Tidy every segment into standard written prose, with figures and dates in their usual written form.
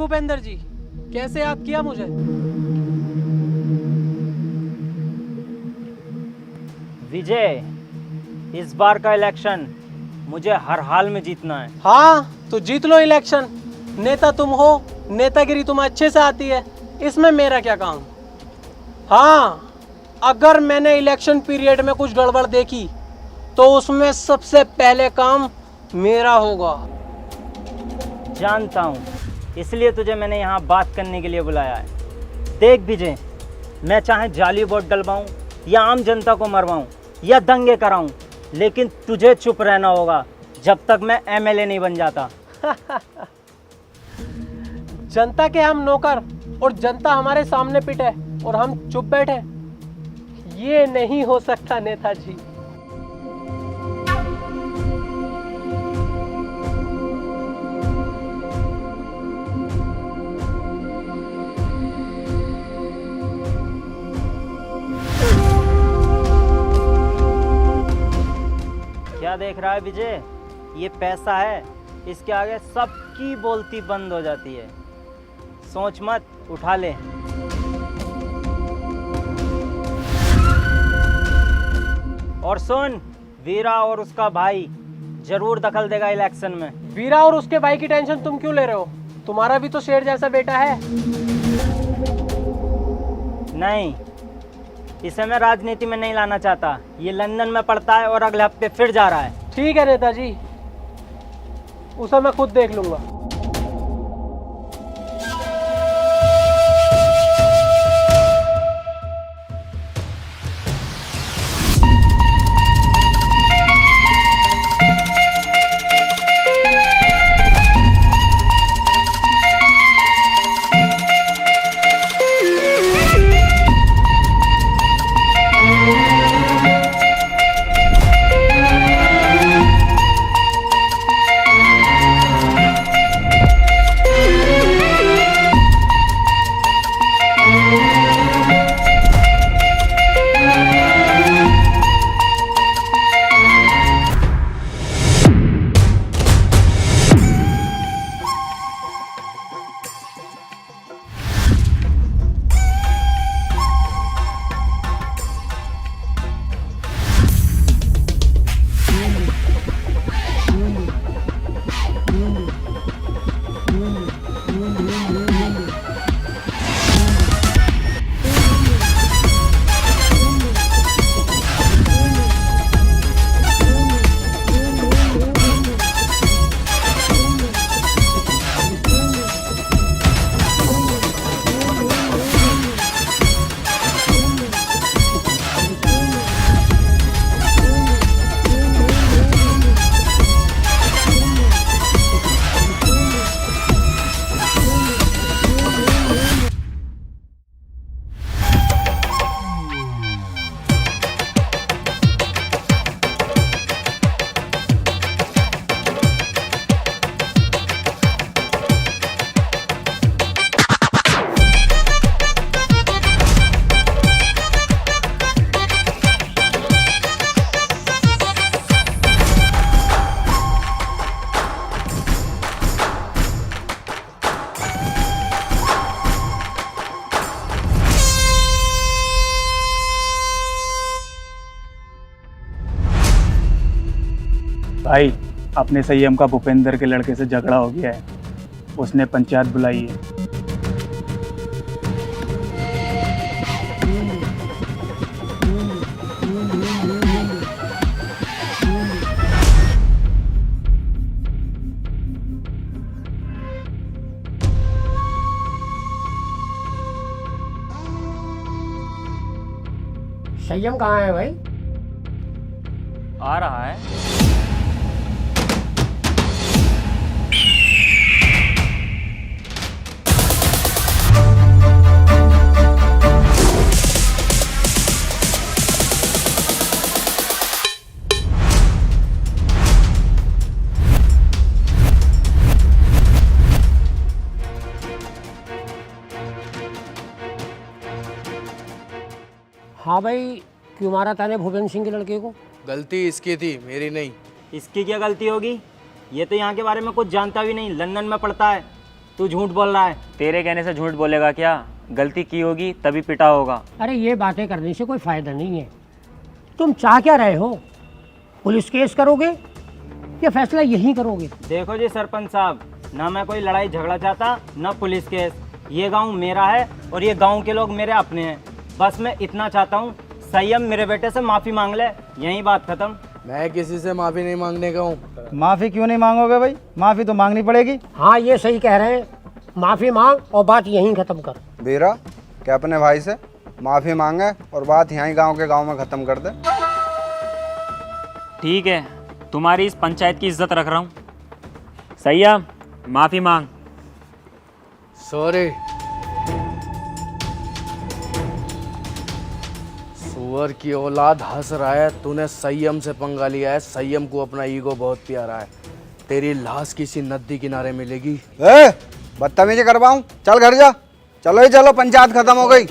भूपेंद्र जी, कैसे याद किया मुझे? विजय, इस बार का इलेक्शन मुझे हर हाल में जीतना है। हाँ तो जीत लो इलेक्शन। नेता तुम हो, नेतागिरी तुम्हें अच्छे से आती है, इसमें मेरा क्या काम। हाँ, अगर मैंने इलेक्शन पीरियड में कुछ गड़बड़ देखी तो उसमें सबसे पहले काम मेरा होगा। जानता हूँ, इसलिए तुझे मैंने यहाँ बात करने के लिए बुलाया है। देख विजय, मैं चाहे जाली वोट डलवाऊँ या आम जनता को मरवाऊँ या दंगे कराऊँ, लेकिन तुझे चुप रहना होगा जब तक मैं एमएलए नहीं बन जाता। जनता के हम नौकर और जनता हमारे सामने पिटे और हम चुप बैठे, ये नहीं हो सकता नेताजी। क्या देख रहा है विजय? ये पैसा है, इसके आगे सबकी बोलती बंद हो जाती है। सोच मत, उठा ले। और सुन, वीरा और उसका भाई जरूर दखल देगा इलेक्शन में। वीरा और उसके भाई की टेंशन तुम क्यों ले रहे हो? तुम्हारा भी तो शेर जैसा बेटा है। नहीं, इसे मैं राजनीति में नहीं लाना चाहता। ये लंदन में पढ़ता है और अगले हफ्ते फिर जा रहा है। ठीक है नेताजी, उसे मैं खुद देख लूंगा। भाई, अपने संयम का भूपेंद्र के लड़के से झगड़ा हो गया है। उसने पंचायत बुलाई है। संयम कहाँ है भाई? आ रहा है। हाँ भाई, क्यों मारा ताने भूपेंद्र सिंह के लड़के को? गलती इसकी थी, मेरी नहीं। इसकी क्या गलती होगी? ये तो यहाँ के बारे में कुछ जानता भी नहीं, लंदन में पढ़ता है। तू झूठ बोल रहा है। तेरे कहने से झूठ बोलेगा क्या? गलती की होगी तभी पिटा होगा। अरे ये बातें करने से कोई फायदा नहीं है। तुम चाह क्या रहे हो? पुलिस केस करोगे या फैसला यहीं करोगे? देखो जी सरपंच साहब, ना मैं कोई लड़ाई झगड़ा चाहता ना पुलिस केस। ये गांव मेरा है और ये गांव के लोग मेरे अपने हैं। बस मैं इतना चाहता हूँ संयम मेरे बेटे से माफ़ी मांग ले, यही बात खत्म। मैं किसी से माफी नहीं मांगने का हूँ। माफ़ी क्यों नहीं मांगोगे भाई? माफ़ी तो मांगनी पड़ेगी। हाँ ये सही कह रहे हैं, माफ़ी मांग और बात यहीं ख़त्म कर। वीरा, क्या अपने भाई से माफ़ी मांगे और बात यहीं गांव के गांव में ख़त्म कर दे। ठीक है, तुम्हारी इस पंचायत की इज्जत रख रहा हूँ। सैयम, माफ़ी मांग। सॉरी। सुअर की औलाद हंस रहा है, तूने संयम से पंगा लिया है। संयम को अपना ईगो बहुत प्यारा है। तेरी लाश किसी नदी किनारे मिलेगी। ए, बदतमीजी करवाऊं? चल घर जा। चलो ही चलो, पंचायत खत्म हो गई।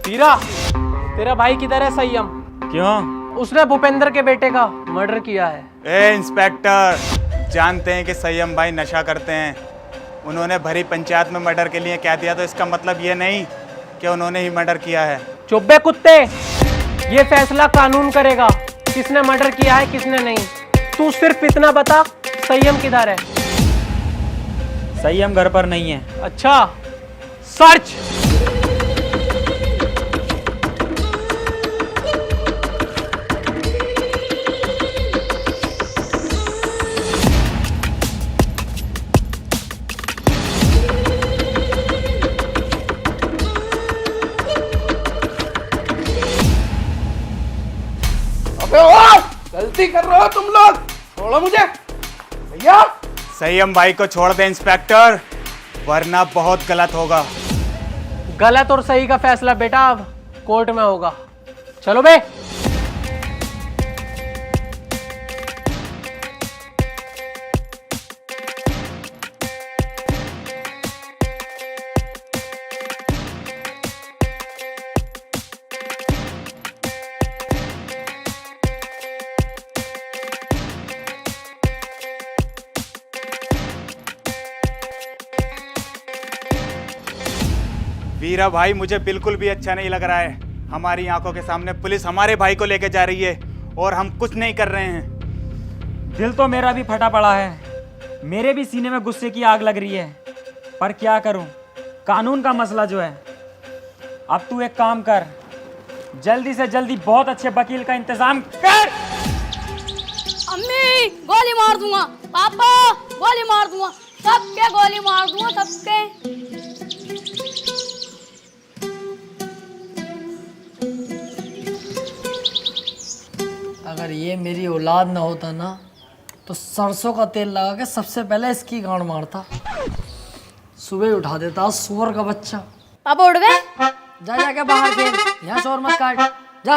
वीरा, तेरा भाई किधर है संयम? क्यों? उसने भूपेंद्र के बेटे का मर्डर किया है। ए इंस्पेक्टर, जानते हैं कि संयम भाई नशा करते हैं। उन्होंने भरी पंचायत में मर्डर के लिए कह दिया तो इसका मतलब ये नहीं कि उन्होंने ही मर्डर किया है। चुप बे कुत्ते, ये फैसला कानून करेगा किसने मर्डर किया है किसने नहीं। तू सिर्फ इतना बता, संयम किधर है? सैयम घर पर नहीं है। अच्छा, सर्च। गलती कर रहे हो तुम लोग, छोड़ो मुझे भैया। संयम भाई को छोड़ दे इंस्पेक्टर, वरना बहुत गलत होगा। गलत और सही का फैसला बेटा अब कोर्ट में होगा। चलो बे। वीरा भाई, मुझे बिल्कुल भी अच्छा नहीं लग रहा है। हमारी आंखों के सामने पुलिस हमारे भाई को लेके जा रही है और हम कुछ नहीं कर रहे हैं। दिल तो मेरा भी फटा पड़ा है, मेरे भी सीने में गुस्से की आग लग रही है, पर क्या करूं, कानून का मसला जो है। अब तू एक काम कर, जल्दी से जल्दी बहुत अच्छे वकील का इंतजाम कर। अम्मी, गोली मार दूंगा। पापा, गोली मार दूंगा। सबके गोली मार दूंगा, सबके। अगर ये मेरी औलाद ना होता ना तो सरसों का तेल लगा के सबसे पहले इसकी गांड मारता। सुबह उठा देता सुअर का बच्चा। पापा उठ गए? जा जाके बाहर खेल, यहाँ शोर मत काट, जा।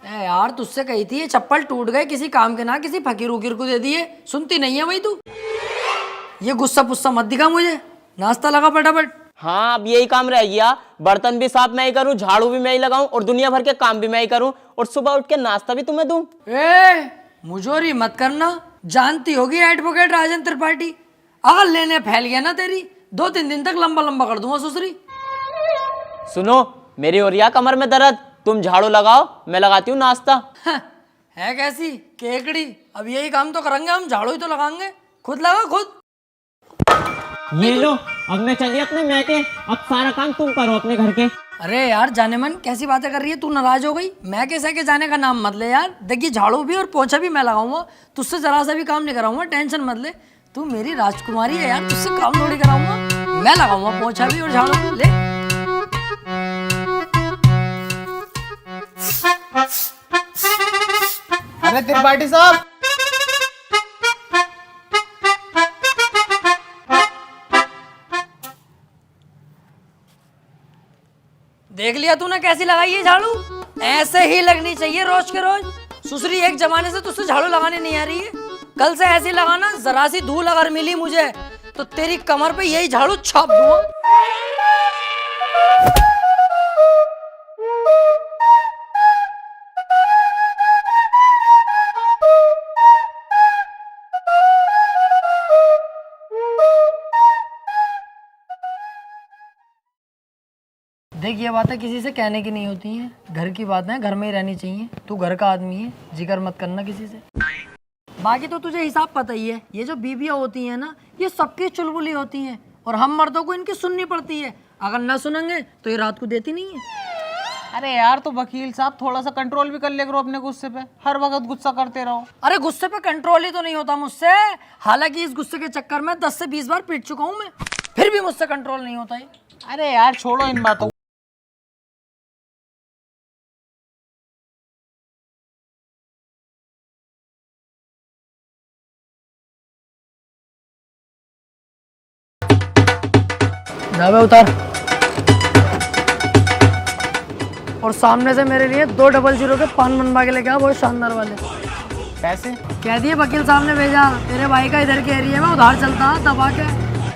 ए यार, तुझसे कही थी ये चप्पल टूट गए, किसी काम के ना किसी फकीर उकीर को दे दिए, सुनती नहीं है भाई तू। ये गुस्सा पुस्सा मत दिखा मुझे, नाश्ता लगा फटाफट। हाँ, अब यही काम रह गया। बर्तन भी साफ मैं ही करूँ, झाड़ू भी मैं ही लगाऊं और दुनिया भर के काम भी मैं ही करूं और सुबह उठ के नाश्ता भी तुम्हें दूं। ए मुझोरी मत करना, जानती होगी एडवोकेट राजन त्रिपाठी। अगर लेने फैल गया ना तेरी, 2-3 दिन तक लंबा लंबा कर दूंगा सुसरी। सुनो, मेरी हो रही है कमर में दर्द, तुम झाड़ू लगाओ, मैं लगाती हूँ नाश्ता। है कैसी केकड़ी, अब यही काम तो करेंगे हम, झाड़ू ही तो लगाएंगे। खुद लगा खुद। ये लो, अब मैं चलिए अपने मैके, अब सारा काम तुम करो अपने घर के। अरे यार जाने मन कैसी बातें कर रही है तू, नाराज हो गई? मैं कैसे के जाने का नाम मत ले यार। देखिए झाड़ू भी और पोछा भी मैं लगाऊंगा, तुझसे जरा सा भी काम नहीं कराऊंगा, टेंशन मत ले। तू मेरी राजकुमारी है यार, तुझसे काम थोड़ी कराऊंगा। मैं लगाऊंगा पोछा भी और झाड़ू भी। ले अरे त्रिपाठी साहब, देख लिया तूने कैसी लगाई है झाड़ू? ऐसे ही लगनी चाहिए रोज के रोज। सुसरी एक जमाने से तुझसे झाड़ू लगाने नहीं आ रही है, कल से ऐसी लगाना। जरा सी धूल अगर मिली मुझे तो तेरी कमर पे यही झाड़ू छाप दूंगा। देख ये बातें किसी से कहने की नहीं होती हैं, घर की बातें घर में ही रहनी चाहिए। तू घर का आदमी है, जिक्र मत करना किसी से। बाकी तो तुझे हिसाब पता ही है, ये जो बीबियाँ होती हैं ना, ये सबकी चुलबुली होती हैं और हम मर्दों को इनकी सुननी पड़ती है। अगर ना सुनेंगे तो ये रात को देती नहीं है। अरे यार तो वकील साहब थोड़ा सा कंट्रोल भी कर ले करो अपने गुस्से पे, हर वक्त गुस्सा करते रहो। अरे गुस्से पे कंट्रोल ही तो नहीं होता मुझसे। हालांकि इस गुस्से के चक्कर में 10 से 20 बार पीट चुका हूँ मैं, फिर भी मुझसे कंट्रोल नहीं होता है। अरे यार छोड़ो इन बातों। जावे उतार, और सामने से मेरे लिए 200 के पान बनवा के लेके आ, बहुत शानदार वाले। पैसे कह दिए वकील साहब ने भेजा, तेरे भाई का इधर के एरिया में उधार चलता दबा के।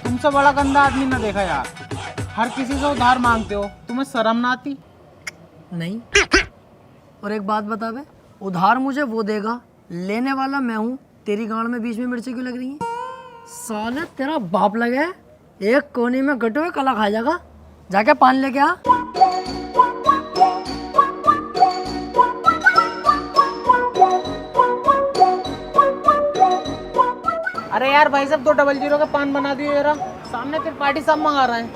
तुमसे बड़ा गंदा आदमी ना देखा यार, हर किसी से उधार मांगते हो, तुम्हें शर्म ना आती? नहीं। और एक बात बता बे, उधार मुझे वो देगा, लेने वाला मैं हूँ। तेरी गांड में बीच में मिर्ची क्यों लग रही है? साले तेरा बाप लगे है, एक कोने में गटे हुए कला खा जाएगा। जाके पान लेके आ। अरे यार भाई साहब 200 का पान बना दियो जरा, सामने त्रिपाठी साहब मंगा रहे हैं।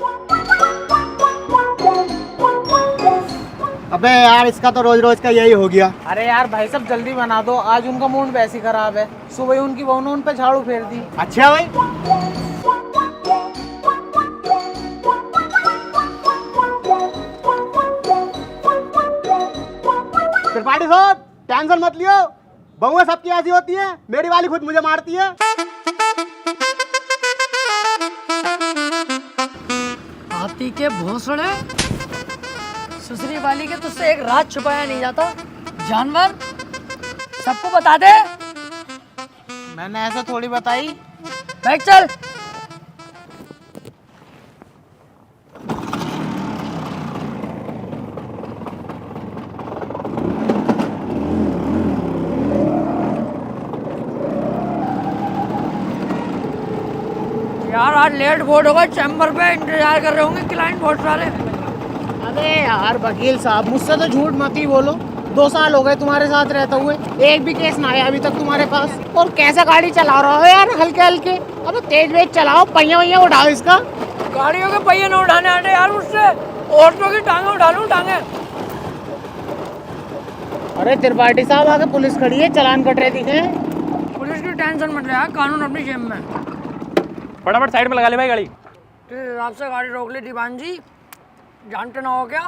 अबे यार इसका तो रोज रोज का यही हो गया। अरे यार भाई साहब जल्दी बना दो, आज उनका मूड वैसे ही खराब है। सुबह ही उनकी बहू ने उन पे झाड़ू फेर दी। अच्छा भाई, त्रिपाठी साहब टेंशन मत लियो, बहुएं सबकी ऐसी होती है, मेरी वाली खुद मुझे मारती है। हाथी के भोसड़े, सुसरी वाली के तुझसे एक रात छुपाया नहीं जाता। जानवर सबको बता दे। मैंने ऐसा थोड़ी बताई। बैठ चल। यार आज लेट बोर्ड होगा, चैम्बर पे इंतजार कर रहे होंगे क्लाइंट बहुत सारे। अबे यार वकील साहब मुझसे तो झूठ मत ही बोलो, 2 साल हो गए तुम्हारे साथ रहते हुए, एक भी केस ना आया अभी तक तुम्हारे पास। और कैसा गाड़ी चला रहा हो यार, हल्के हल्के। अबे तेज वेज चलाओ, पहिया वैया उठाओ इसका। गाड़ियों के पहिए न उठाने आते यार मुझसे, औरतों की टांगे उठा लूं टांगे। अरे त्रिपाठी साहब आगे पुलिस खड़ी है, चालान कट रहे दिखे। पुलिस की टेंशन मत ले यार, कानून अपनी जेब में। फटाफट साइड में लगा ले भाई गाड़ी। तेरे हिसाब से गाड़ी रोक ली दीवान जी, जानते ना हो क्या?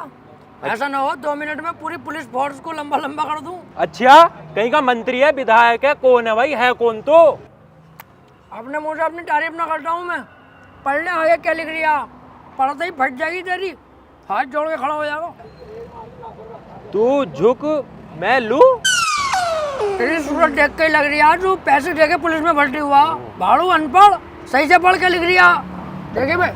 ऐसा ना हो 2 मिनट में पूरी पुलिस फोर्स को लंबा लंबा कर दूं। अच्छा कहीं का मंत्री है, विधायक है, कौन है भाई, है कौन? तो अपने मुंह से अपनी तारीफ ना करता हूँ मैं। पढ़ने आगे क्या लिख रही है, पढ़ते ही फट जाएगी तेरी, हाथ जोड़ के खड़ा हो जाएगा। तू झुक मैं लूं। तेरी सूरत देख के ही लग रही है तू पैसे दे के पुलिस में भर्ती हुआ। भाड़ू अनपढ़, सही से पढ़ के लिख रही है। देखिए भाई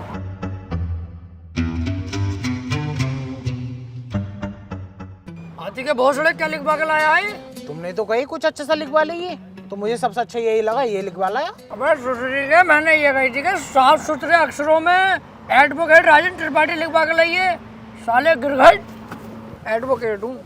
हाथी के भोसड़े क्या लिखवा के लाया है? तुमने तो कही कुछ अच्छा सा लिखवा लीजिए, तो मुझे सबसे अच्छा यही लगा, ये लिखवा लाया। अबे सुसरी के मैंने ये कही थी कि साफ सुथरे अक्षरों में एडवोकेट राजन त्रिपाठी लिखवा के लाइए। साले गिरघट एडवोकेट हूँ।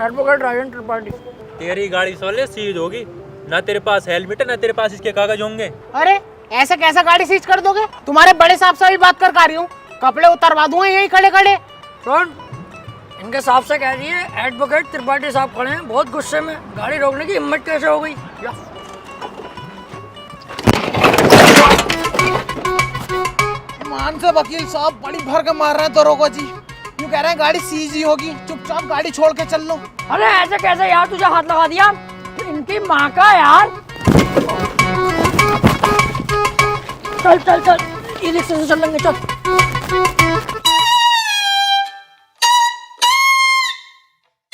एडवोकेट राजेंद्र त्रिपाठी। तेरी गाड़ी साले सीज होगी, ना तेरे पास हेलमेट है ना तेरे पास इसके कागज होंगे। अरे ऐसे कैसे गाड़ी सीज कर दोगे? तुम्हारे बड़े साहब से भी बात कर रही हूँ, कपड़े उतरवा दूंगा यहीं खड़े खड़े। सुन, इनके साहब से कह दिए एडवोकेट त्रिपाठी साहब खड़े हैं, बहुत गुस्से में, गाड़ी रोकने की हिम्मत कैसे हो गई? मान से वकील साहब बड़ी भर के मार रहे हैं दरोगा जी, यूँ कह रहे हैं गाड़ी सीज ही होगी, चुपचाप गाड़ी छोड़ के चल लो। अरे ऐसे कैसे यार, तुझे हाथ लगा दिया? इनकी माँ का यार। चल चल चल, ई रिक्शे से चल लेंगे, चल।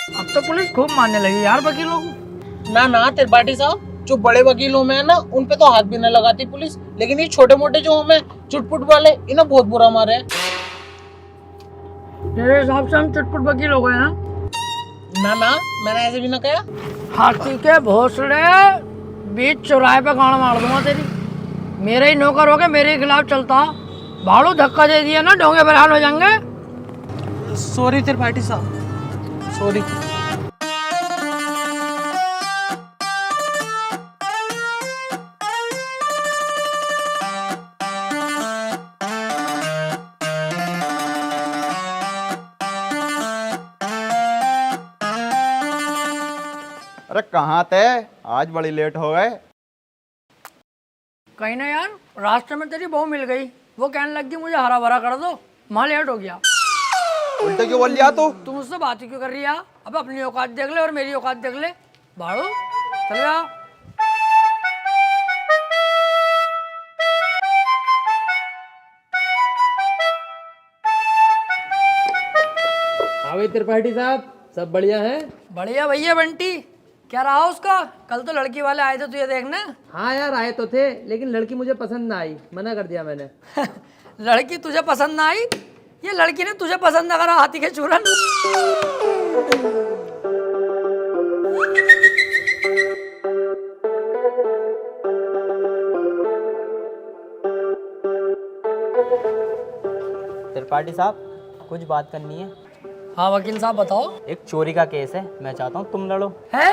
अब तो पुलिस खूब मारने लगी यार वकीलों को। ना त्रिपाठी साहब, जो बड़े वकीलों में है ना उन पे तो हाथ भी न लगाती पुलिस, लेकिन ये छोटे मोटे जो हमें चुटपुट वाले इन्हें बहुत बुरा मारे हैं। तेरे हिसाब से हम चुटपुट वकील हो गए हैं? ना मैंने ऐसे भी ना कहा। हाथी के भोसले बीच चौराहे पे गाड़ मार दूंगा तेरी। मेरे ही नौकर हो गए, मेरे ही खिलाफ चलता, भाड़ू धक्का दे दिया ना, ढोंगे बरहाल हो जाएंगे। सॉरी त्रिपाठी साहब, सॉरी। अरे कहाँ थे? आज बड़ी लेट हो गए। कहीं ना यार, रास्ते में तेरी बहू मिल गई, वो कहने लगी मुझे हरा भरा कर दो, वहाँ लेट हो गया। उल्टे क्यों बोल लिया तू? तुम मुझसे बात ही क्यों कर रही है? अब अपनी औकात देख ले और मेरी औकात देख ले। भाड़ू चल जा। हाँ त्रिपाठी साहब, सब बढ़िया है? बढ़िया भैया बंटी, क्या रहा उसका? कल तो लड़की वाले आए थे तुझे देखने। हाँ यार आए तो थे, लेकिन लड़की मुझे पसंद ना आई, मना कर दिया मैंने। लड़की तुझे पसंद ना आई? ये लड़की ने तुझे पसंद ना करा, हाथी के चूरन। त्रिपाठी साहब, कुछ बात करनी है। हाँ वकील साहब बताओ। एक चोरी का केस है, मैं चाहता हूँ तुम लड़ो। है?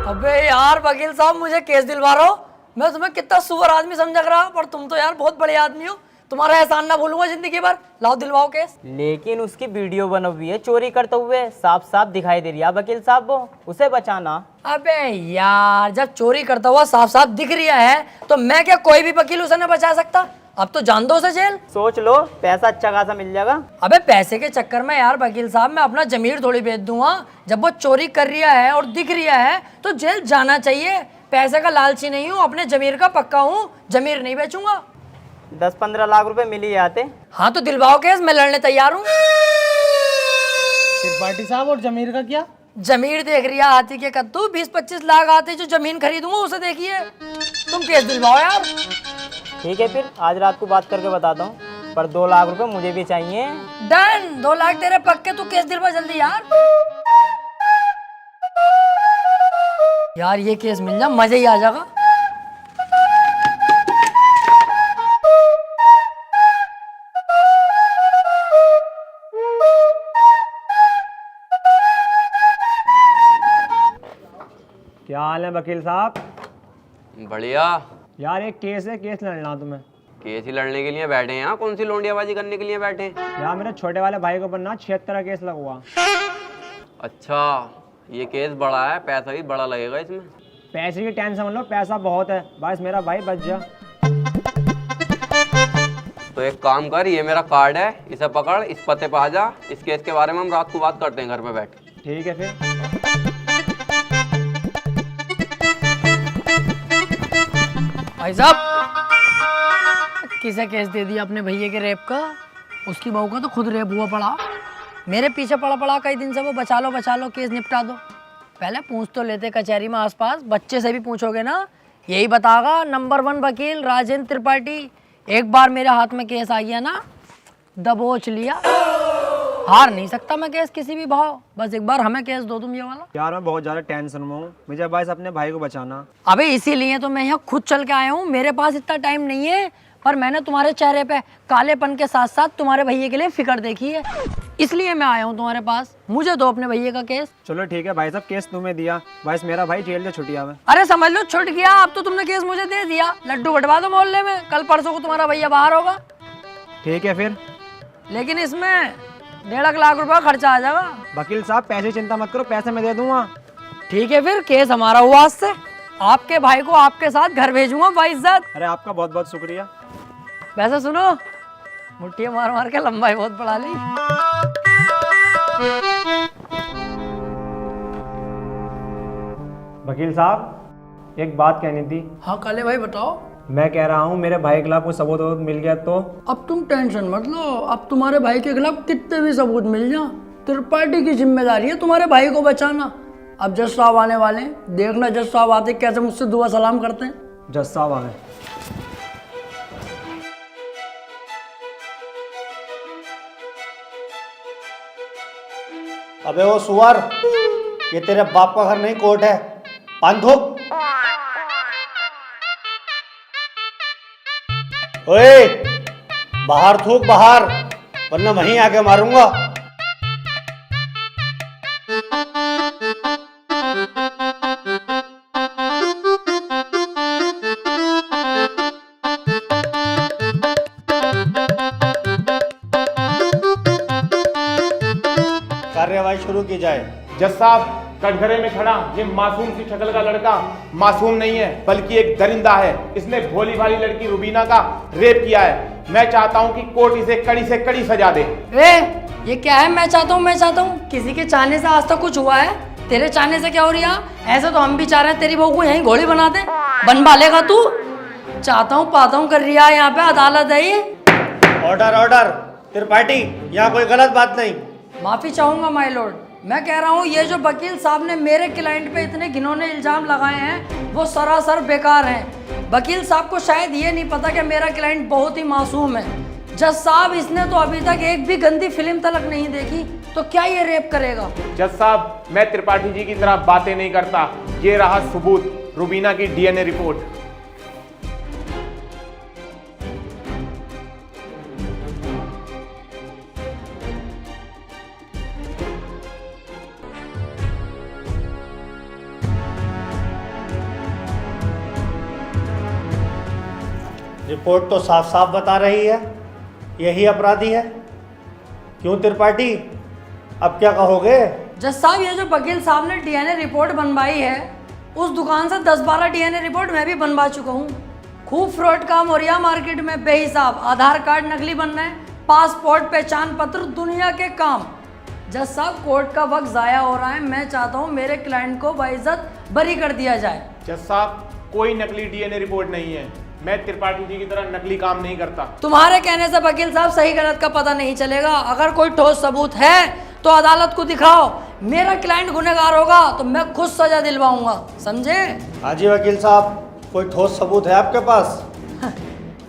अबे यार वकील साहब, मुझे केस दिलवा रहे हो? मैं तुम्हें कितना सुअर आदमी समझ रहा, पर तुम तो यार बहुत बड़े आदमी हो, तुम्हारा एहसान ना भूलूंगा जिंदगी भर। लाओ दिलवाओ केस। लेकिन उसकी वीडियो बनी हुई है चोरी करते हुए, साफ साफ दिखाई दे रही है वकील साहब, वो उसे बचाना। अबे यार, जब चोरी करता हुआ साफ साफ दिख रहा है तो मैं क्या कोई भी वकील उसे न बचा सकता? अब तो जान दो उसे जेल। सोच लो, पैसा अच्छा खासा मिल जाएगा। अबे पैसे के चक्कर में यार वकील साहब मैं अपना जमीर थोड़ी बेच दूंगा। जब वो चोरी कर रहा है और दिख रहा है तो जेल जाना चाहिए। पैसे का लालची नहीं हूँ, अपने जमीर का पक्का हूँ, जमीर नहीं बेचूंगा। 10-15 लाख रुपए मिल ही जाते। हाँ तो दिलवाओ केस, मैं लड़ने तैयार हूँ। त्रिपाठी साहब, और जमीर का क्या? जमीर देख रही है हाथी के कद्दू, 20-25 लाख आते जो जमीन खरीदूंगा उसे देखिए। तुम केस दिलवाओ यार। ठीक है, फिर आज रात को बात करके बताता हूँ, पर 2 लाख रुपए मुझे भी चाहिए। डन, 2 लाख तेरे पक्के, तू केस दिलवा जल्दी यार। यार ये केस मिल जा, मजा ही आ जाएगा। क्या हाल है वकील साहब? बढ़िया यार एक केस है, केस लड़ना तुम्हें। केस ही लड़ने के लिए बैठे हैं यहाँ? कौन सी लोंडियाबाजी करने के लिए बैठे हैं? यार मेरे छोटे वाले भाई के ऊपर ना 76 का केस लगा। अच्छा, ये केस बड़ा है, पैसा भी बड़ा लगेगा इसमें। पैसे की टेंशन मत लो, पैसा बहुत है, बस मेरा भाई बच जा। तो एक काम कर, ये मेरा कार्ड है, इसे पकड़, इस पते पे आ जा। इस केस के बारे में हम रात को बात करते हैं घर पे बैठ। ठीक है फिर। भाई साहब, किसे केस दे दिया अपने भैया के रेप का? उसकी बहू का तो खुद रेप हुआ पड़ा, मेरे पीछे पड़ा पड़ा कई दिन से वो। बचा लो केस निपटा दो। पहले पूछ तो लेते कचहरी में आसपास, बच्चे से भी पूछोगे ना यही बतागा नंबर 1 वकील राजेंद्र त्रिपाठी। एक बार मेरे हाथ में केस आ गया ना, दबोच लिया। हार नहीं सकता मैं केस किसी भी भाव, बस एक बार हमें केस दो तुम ये वाला। यार मैं बहुत ज़्यादा टेंशन में हूँ, मुझे बस अपने भाई को बचाना। अबे इसीलिए तो मैं यहाँ खुद चल के आया हूँ, मेरे पास इतना टाइम नहीं है, पर मैंने तुम्हारे चेहरे पे कालेपन के साथ साथ तुम्हारे भैया के लिए फिक्र देखी है, इसलिए मैं आया हूँ तुम्हारे पास। मुझे दो अपने भैया का केस। चलो ठीक है भाई साहब, केस तुम्हें दिया, बस मेरा भाई जेल से छुट्टिया में। अरे समझ लो छुट गया, अब तो तुमने केस मुझे दे दिया, लड्डू बंटवा दो मोहल्ले में, कल परसों को तुम्हारा भैया बाहर होगा। ठीक है फिर, लेकिन इसमें 1.5 लाख रुपया खर्चा आ जाएगा। वकील साहब पैसे चिंता मत करो, पैसे मैं दे दूंगा। ठीक है फिर, केस हमारा हुआ आज से, आपके भाई को आपके साथ घर भेजूंगा बाइज्जत। अरे आपका बहुत बहुत शुक्रिया। वैसे सुनो, मुट्ठी मार मार के लंबाई बहुत बढ़ा ली। वकील साहब एक बात कहनी थी। हाँ काले भाई बताओ। मैं कह रहा हूँ मेरे भाई के खिलाफ कोई सबूत मिल गया तो? अब तुम टेंशन मत लो, अब तुम्हारे भाई के खिलाफ कितने भी सबूत मिल जाए, त्रिपाठी की जिम्मेदारी है तुम्हारे भाई को बचाना। अब जज साहब आने वाले हैं, देखना जज साहब आते कैसे मुझसे दुआ सलाम करते हैं। जज साहब आ गए। अबे वो सुअर, ये तेरे बाप का घर नहीं कोर्ट है, पान थूक। ओए बाहर थूक बाहर, वरना वहीं आके मारूंगा। कार्यवाही शुरू की जाए। जज साहब, कटघरे में खड़ा ये मासूम सी शक्ल का लड़का मासूम नहीं है, बल्कि एक दरिंदा है। इसने भोली भाली लड़की रुबीना का रेप किया है। मैं चाहता हूं कि कोर्ट इसे कड़ी से कड़ी सजा दे। ये क्या है मैं चाहता हूँ? किसी के चाहने से आज तक कुछ हुआ है? तेरे चाहने से क्या हो रहा? ऐसे तो हम भी चाह रहे हैं तेरी बहू को यहीं घोड़ी बना दे। बनवा लेगा तू? चाहता हूँ पाता हूँ कर रहा है, यहाँ पे अदालत है ये। ऑर्डर ऑर्डर, त्रिपाठी यहाँ कोई गलत बात नहीं। माफी चाहूंगा माय लॉर्ड, मैं कह रहा हूँ ये जो वकील साहब ने मेरे क्लाइंट पे इतने घिनौने इल्जाम लगाए हैं वो सरासर बेकार हैं। वकील साहब को शायद ये नहीं पता कि मेरा क्लाइंट बहुत ही मासूम है। जज साहब, इसने तो अभी तक एक भी गंदी फिल्म तलक नहीं देखी, तो क्या ये रेप करेगा? जज साहब, मैं त्रिपाठी जी की तरह बातें नहीं करता। ये रहा सबूत, रुबीना की डीएनए रिपोर्ट। रिपोर्ट तो साफ साफ बता रही है यही अपराधी है। क्यों त्रिपाठी, अब क्या कहोगे? जज साहब, ये जो वकील साहब ने डीएनए रिपोर्ट बनवाई है, उस दुकान से 10-12 डीएनए रिपोर्ट मैं भी बनवा चुका हूँ। खूब फ्रॉड काम हो रहा मार्केट में बेहिसाब। आधार कार्ड नकली बन रहे हैं, पासपोर्ट पहचान पत्र दुनिया के काम। जज साहब, कोर्ट का वक्त जाया हो रहा है, मैं चाहता हूँ मेरे क्लाइंट को बाइज्जत बरी कर दिया जाए। जज साहब, कोई नकली डीएनए रिपोर्ट नहीं है। मैं त्रिपाठी जी की तरह नकली काम नहीं करता। तुम्हारे कहने से वकील साहब सही गलत का पता नहीं चलेगा। अगर कोई ठोस सबूत है तो अदालत को दिखाओ। मेरा क्लाइंट गुनहगार होगा तो मैं खुद सजा दिलवाऊंगा, समझे? हाँ जी वकील साहब, कोई ठोस सबूत है आपके पास?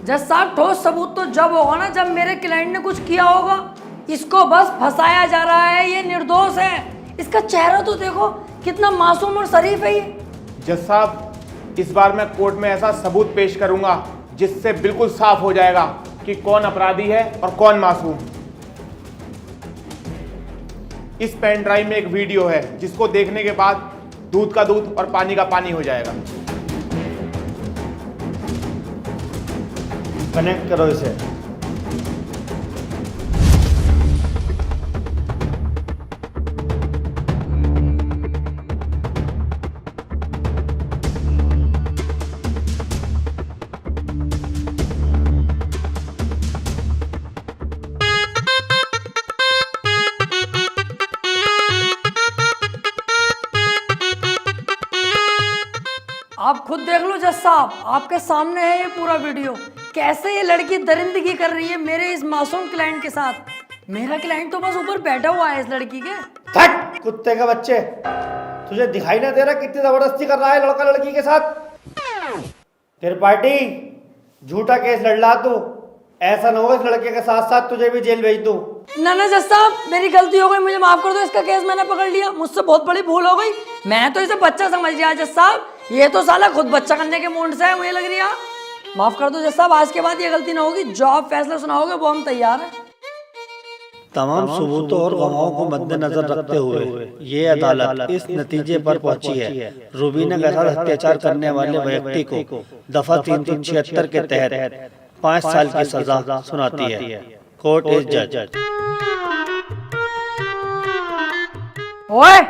जज साहब, ठोस सबूत तो जब होगा ना जब मेरे क्लाइंट ने कुछ किया होगा। इसको बस फंसाया जा रहा है, ये निर्दोष है। इसका चेहरा तो देखो, कितना मासूम और शरीफ है ये। जज साहब, इस बार मैं कोर्ट में ऐसा सबूत पेश करूंगा जिससे बिल्कुल साफ हो जाएगा कि कौन अपराधी है और कौन मासूम। इस पेन ड्राइव में एक वीडियो है जिसको देखने के बाद दूध का दूध और पानी का पानी हो जाएगा। कनेक्ट करो इसे। आप खुद देख लो जज साहब, आपके सामने है ये पूरा वीडियो। कैसे ये लड़की दरिंदगी कर रही है मेरे इस मासूम क्लाइंट के साथ। मेरा क्लाइंट तो बस ऊपर बैठा हुआ है इस लड़की के। हट कुत्ते के बच्चे, तुझे दिखाई ना दे रहा कितनी जबरदस्ती कर रहा है लड़का लड़की के साथ? त्रिपाठी, झूठा केस लड़ रहा तू। ऐसा ना हो इस लड़के के साथ साथ तुझे भी जेल भेज दूं। ना ना जज साहब, मेरी गलती हो गई, मुझे माफ कर दो। इसका केस मैंने पकड़ लिया, मुझसे बहुत बड़ी भूल हो गई। मैं तो इसे बच्चा समझ लिया जज साहब, ये तो साला खुद बच्चा करने के मूड से है, मुझे लग रही है। माफ कर दो जज साहब, आज के बाद ये गलती ना होगी। जो आप फैसला सुनाओगे वो हम तैयार हैं। तमाम सबूतों और गवाहों को मद्देनजर रखते हुए ये अदालत इस नतीजे पर पहुंची है, रुबीना के साथ अत्याचार करने वाले व्यक्ति को दफा 376 के तहत 5 साल की सजा सुनाती है। कोर्ट इज जज। ओए,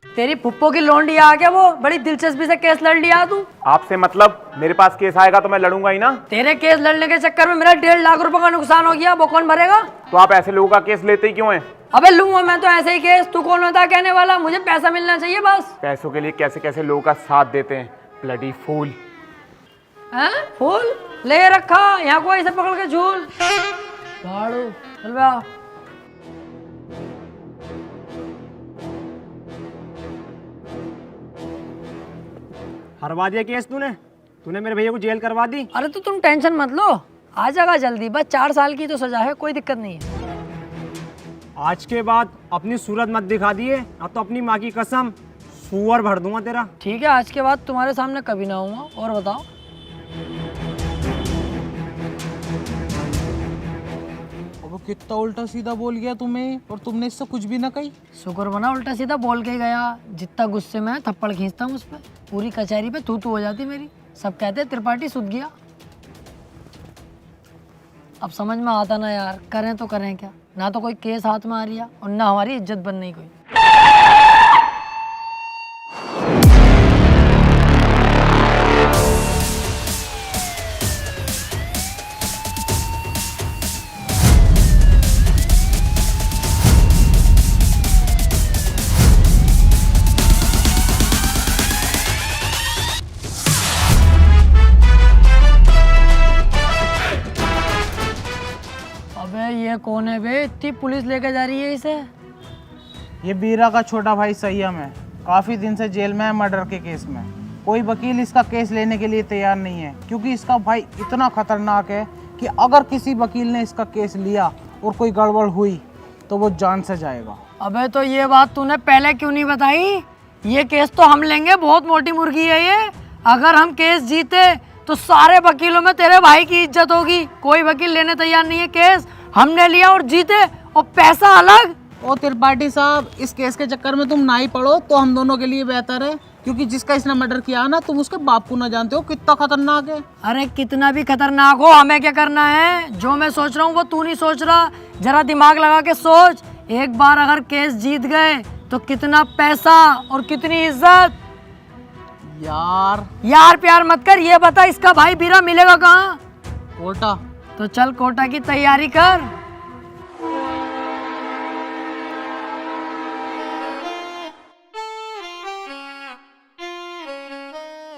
तेरी फुप्पो की लौंडी आ गया, वो बड़ी दिलचस्पी से केस लड़ लिया तू। आपसे मतलब? मेरे पास केस आएगा तो मैं लड़ूंगा ही ना। तेरे केस लड़ने के चक्कर में मेरा 1.5 लाख रुपए का नुकसान हो गया, वो कौन भरेगा? तो आप ऐसे लोगों का केस लेते ही क्यों हैं? अबे लूंगा मैं तो ऐसे ही केस, तू कौन होता कहने वाला? मुझे पैसा मिलना चाहिए बस। पैसों के लिए कैसे कैसे लोगों का साथ देते हैं, ब्लडी फूल। हैं? फूल ले रखा यहाँ को, ऐसे पकड़ के झूल झाड़ू चल बे आ। हरवा दिया केस तूने मेरे भैया को जेल करवा दी। अरे तो तुम टेंशन मत लो, आ जाएगा जल्दी, बस 4 साल की तो सजा है, कोई दिक्कत नहीं है। आज के बाद अपनी सूरत मत दिखा दिए, अब तो अपनी माँ की कसम सुअर भर दूंगा तेरा। ठीक है, आज के बाद तुम्हारे सामने कभी ना आऊंगा। और बताओ? वो कितना उल्टा सीधा बोल गया तुम्हें, और तुमने इससे कुछ भी ना कही। शुक्र बना उल्टा सीधा बोल के गया, जितना गुस्से में थप्पड़ खींचता हूँ उस पर, पूरी कचहरी पे तू हो जाती मेरी। सब कहते त्रिपाठी सुध गया। अब समझ में आता ना यार, करें तो करें क्या, ना तो कोई केस हाथ में आ रही है और ना हमारी इज्जत बन नहीं कोई। ये कौन है बे, इतनी पुलिस लेके जा रही है इसे? ये बीरा का छोटा भाई संयम है, काफी दिन से जेल में है मर्डर के केस में। कोई वकील इसका केस लेने के लिए तैयार नहीं है, क्योंकि इसका भाई इतना खतरनाक है कि अगर किसी वकील ने इसका केस लिया और कोई गड़बड़ हुई तो वो जान से जाएगा। अबे तो ये बात तूने पहले क्यों नहीं बताई? ये केस तो हम लेंगे, बहुत मोटी मुर्गी है ये। अगर हम केस जीते तो सारे वकीलों में तेरे भाई की इज्जत होगी। कोई वकील लेने तैयार नहीं है केस, हमने लिया और जीते, और पैसा अलग। ओ त्रिपाठी साहब, इस केस के चक्कर में तुम ना ही पड़ो तो हम दोनों के लिए बेहतर है, क्योंकि जिसका इसने मर्डर किया ना, तुम उसके बाप को ना जानते हो कितना खतरनाक है। अरे कितना भी खतरनाक हो, हमें क्या करना है? जो मैं सोच रहा हूँ वो तू नहीं सोच रहा, जरा दिमाग लगा के सोच। एक बार अगर केस जीत गए तो कितना पैसा और कितनी इज्जत। यार प्यार मत कर, ये बता इसका भाई बीरा मिलेगा कहाँ? कोटा। तो चल कोटा की तैयारी कर।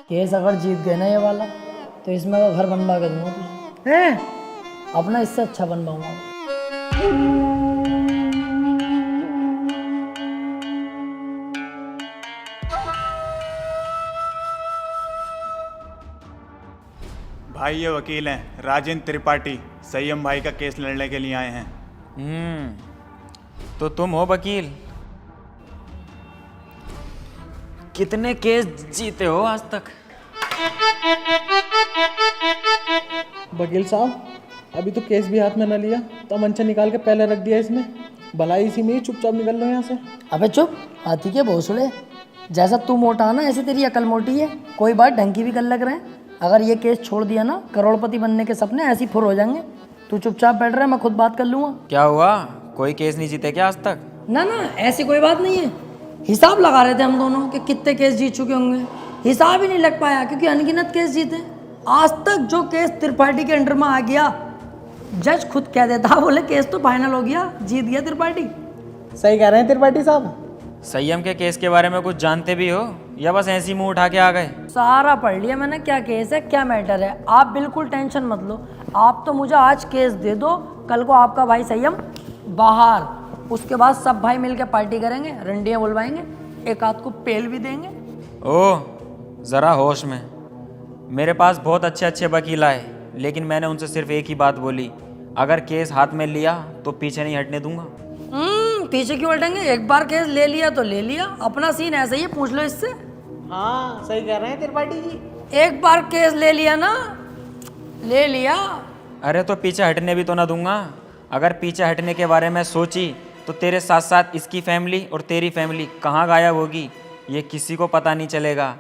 केस अगर जीत गए ना ये वाला, तो इसमें वो घर बनवा के दूंगा तुझे। अपना इससे अच्छा बनवाऊंगा। भाई ये वकील हैं राजेंद्र त्रिपाठी, संयम भाई का केस लड़ने के लिए आए हैं। तो तुम हो वकील? कितने केस जीते हो आज तक? वकील साहब, अभी तो केस भी हाथ में न लिया, तो मंचा निकाल के पहले रख दिया इसने। भलाई इसी में ही चुपचाप निकल लो यहाँ से। अबे चुप, हाथी के भोसड़े। जैसा तू मोटा है ना, ऐसी तेरी अकल मोटी है। कोई बात ढंग की भी कर लग रहे हैं। अगर ये केस छोड़ दिया ना, करोड़पति बनने के सपने ऐसी फुर हो जाएंगे। तू चुपचाप बैठ रहा है, मैं खुद बात कर लूंगा। क्या हुआ, कोई केस नहीं जीते क्या आज तक? ना ना, ऐसी कोई बात नहीं है। हिसाब लगा रहे थे हम दोनों कि कितने केस जीत चुके होंगे, हिसाब ही नहीं लग पाया क्योंकि अनगिनत केस जीते। आज तक जो केस त्रिपाठी के अंडर में आ गया, जज खुद कह देता, बोले केस तो फाइनल हो गया, जीत गया त्रिपाठी। सही कह रहे हैं त्रिपाठी साहब। संयम के केस के बारे में कुछ जानते भी हो या बस ऐसी मुंह उठा के आ गए? सारा पढ़ लिया मैंने, क्या केस है क्या मैटर है। आप बिल्कुल टेंशन मत लो, आप तो मुझे आज केस दे दो, कल को आपका भाई संयम बाहर, उसके बाद सब भाई मिलकर पार्टी करेंगे, रंडियाँ बुलवाएंगे, एक आध को पेल भी देंगे। ओह, ज़रा होश में। मेरे पास बहुत अच्छे अच्छे वकील आए, लेकिन मैंने उनसे सिर्फ एक ही बात बोली, अगर केस हाथ में लिया तो पीछे नहीं हटने दूंगा। पीछे क्यों हटेंगे? एक बार केस ले लिया तो ले लिया, अपना सीन ऐसा ही है, पूछ लो इससे। हाँ सही कह रहे हैं त्रिपाठी जी। एक बार केस ले लिया ना, ले लिया। अरे तो पीछे हटने भी तो ना दूंगा। अगर पीछे हटने के बारे में सोची तो तेरे साथ साथ इसकी फैमिली और तेरी फैमिली कहाँ गायब होगी ये किसी को पता नहीं चलेगा।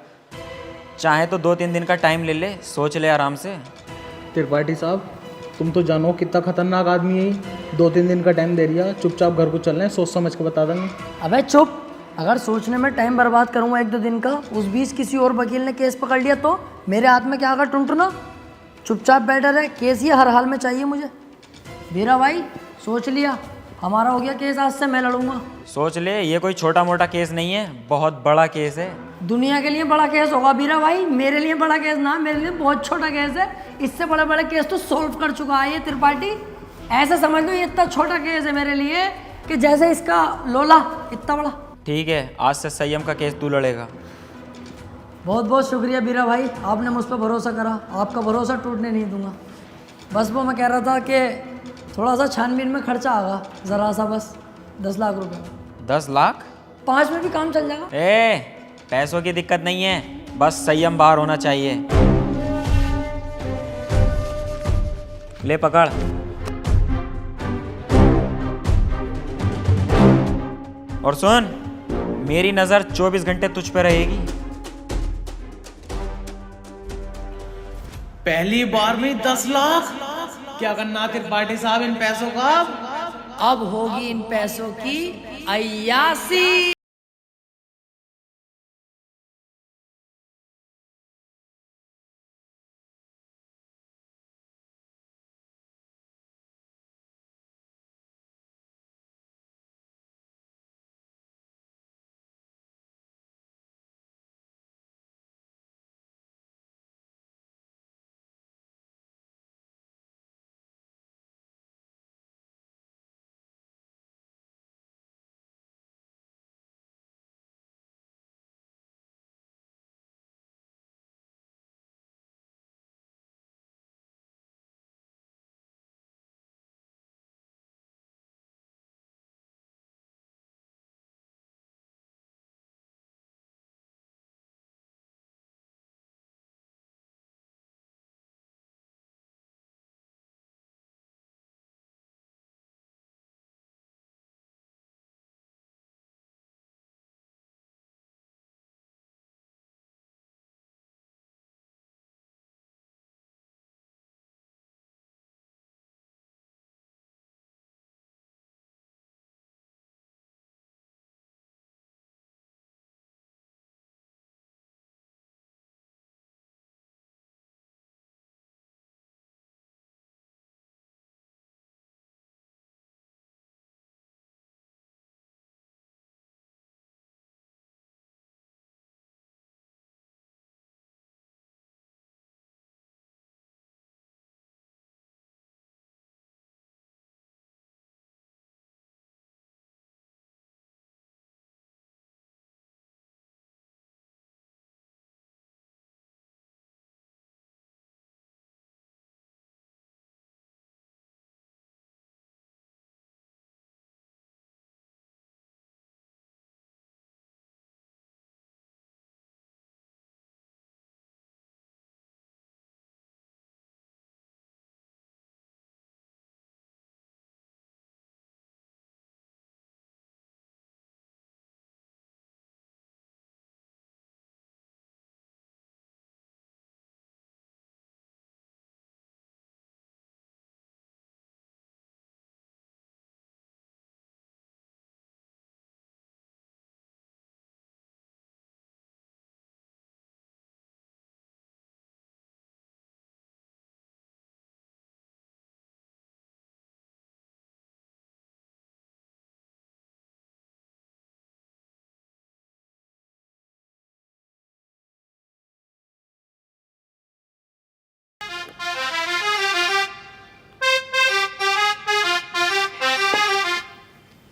चाहे तो 2-3 दिन का टाइम ले ले, सोच ले आराम से। त्रिपाठी साहब तुम तो जानो कितना खतरनाक आदमी है, 2-3 दिन का टाइम दे दिया, चुपचाप घर को चल रहे हैं, सोच समझ के बता देंगे। अबे चुप, अगर सोचने में टाइम बर्बाद करूंगा 1-2 दिन का, उस बीच किसी और वकील ने केस पकड़ लिया तो मेरे हाथ में क्या आगा टुनटुना? चुपचाप बैठा रहे, केस ये हर हाल में चाहिए मुझे। बीरा भाई सोच लिया, हमारा हो गया केस, आज से मैं लड़ूंगा। सोच ले, ये कोई छोटा मोटा केस नहीं है, बहुत बड़ा केस है। दुनिया के लिए बड़ा केस होगा बीरा भाई, मेरे लिए बड़ा केस ना, मेरे लिए बहुत छोटा केस है। इससे बड़े बड़े केस तो सॉल्व कर चुका है ये त्रिपाठी। ऐसे समझ लो ये इतना छोटा केस है मेरे लिए कि जैसे इसका लोला इतना बड़ा। ठीक है, आज से संयम का केस तू लड़ेगा। बहुत बहुत शुक्रिया बीरा भाई, आपने मुझ पर भरोसा करा, आपका भरोसा टूटने नहीं दूंगा। बस वो मैं कह रहा था कि थोड़ा सा छानबीन में खर्चा आगा, ज़रा सा, बस 10 लाख रुपए। 10 लाख? 5 में भी काम चल जाएगा। पैसों की दिक्कत नहीं है, बस संयम बाहर होना चाहिए। ले पकड़। और सुन, मेरी नजर 24 घंटे तुझ पे रहेगी। पहली बार में 10 लाख? क्या करना त्रिपाठी साहब इन पैसों का? अब होगी इन पैसों की अय्यासी।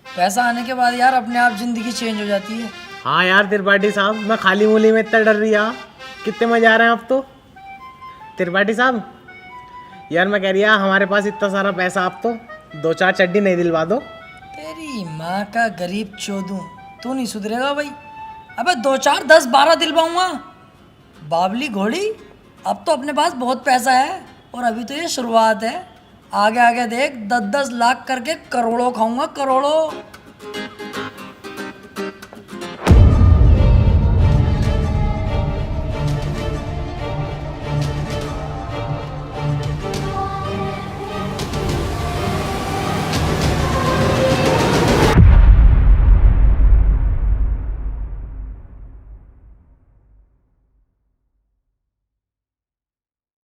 पैसा आने के बाद यार अपने आप जिंदगी चेंज हो जाती है। हाँ यार त्रिपाठी साहब, मैं खाली मूली में इतना डर रही, कितने मजा आ रहे हैं अब तो। त्रिपाठी साहब यार मैं कह रही हमारे पास इतना सारा पैसा, आप तो 2-4 चड्डी नहीं दिलवा दो। तेरी माँ का गरीब चोदू, तू नहीं सुधरेगा भाई। अबे 2-4, 10, 12 दिलवाऊंगा। बाबली घोड़ी, अब तो अपने पास बहुत पैसा है और अभी तो ये शुरुआत है। आगे आगे देख 10-10 लाख करके करोड़ों खाऊंगा, करोड़ों।